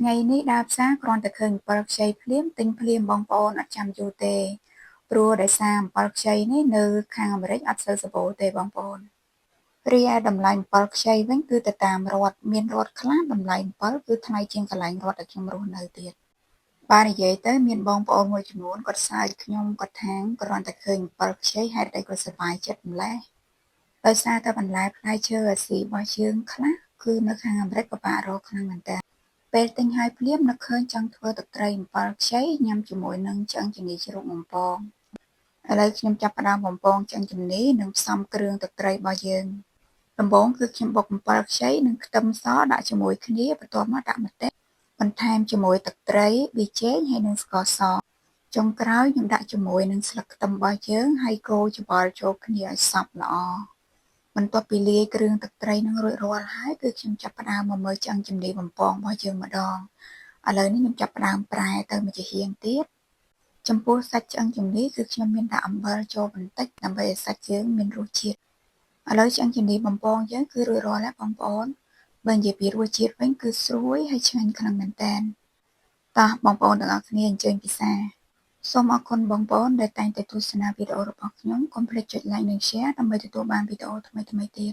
ថ្ងៃនេះដើរផ្សារគ្រាន់តែឃើញអំពិលខ្ចីភ្លាមទិញភ្លាមបងប្អូនអត់ចាំយូរទេព្រោះដោយសារអំពិលខ្ចីនេះនៅខាងអាមេរិកអត់សូវសម្បូរទេបងប្អូនរីឯតម្លៃអំពិលខ្ចីវិញគឺទៅតាមរដ្ឋមានរដ្ឋខ្លះតម្លៃអំពិលគឺថ្លៃជាងកន្លែងរដ្ឋដែលខ្ញុំរស់នៅទៀតបាទនិយាយទៅមានបងប្អូនមួយចំនួនគាត់សើចខ្ញុំគាត់ថាគ្រាន់តែឃើញអំពិលខ្ចីហេតុអីក៏សប្បាយចិត្តម្ល៉េះដោយសារតែបន្លែផ្លែឈើអាស៊ីរបស់យើងខ្លះគឺនៅខាងអាមេរិកពិបាករកខ្លាំងមែនតើពេលទិញហើយភ្លាមនឹកឃើញចង់ធ្វើទឹកត្រីអំពិលខ្ចីញ៉ាំជាមួយនឹងឆ្អឹងជំនីជ្រូកបំពងឥឡូវខ្ញុំចាប់ផ្ដើមបំពងឆ្អឹងជំនីនិងផ្សំគ្រឿងទឹកត្រីរបស់យើងដំបូងគឺខ្ញុំបុកអំពិលខ្ចីនិងខ្ទឹមសដាក់ជាមួយគ្នាបន្ទាប់មកដាក់ម្ទេសបន្ថែមជាមួយទឹកត្រីប៊ីចេងហើយនិងស្ករសចុងក្រោយខ្ញុំដាក់ជាមួយនឹងស្លឹកខ្ទឹមរបស់យើងហើយកូរច្របល់ចូលគ្នាឲ្យសព្វល្អបន្ទាប់ពីលាយគ្រឿងទឹកត្រីនឹងរួចរាល់ហើយគឺខ្ញុំចាប់ផ្ដើមមកមើលឆ្អឹងជំនីបំពងរបស់យើងម្ដងឥឡូវនេះខ្ញុំចាប់ផ្ដើមប្រែទៅមួយជាហៀងទៀតចំពោះសាច់ឆ្អឹងជំនីគឺខ្ញុំមានដាក់អំបិលចូលបន្តិចដើម្បីឲ្យសាច់យើងមានរសជាតិឥឡូវឆ្អឹងជំនីបំពងយើងគឺរួចរាល់ហើយបងប្អូនបើនិយាយពីរសជាតិវិញគឺស្រួយហើយឆ្ងាញ់ខ្លាំងមែនតើតោះបងប្អូនទាំងអស់គ្នាអញ្ជើញពិសាសូមអរគុណបងប្អូនដែលតែងតែទស្សនាវីដេអូរបស់ខ្ញុំកុំភ្លេចចុច like និង share ដើម្បីទទួលបានវីដេអូថ្មីៗទៀត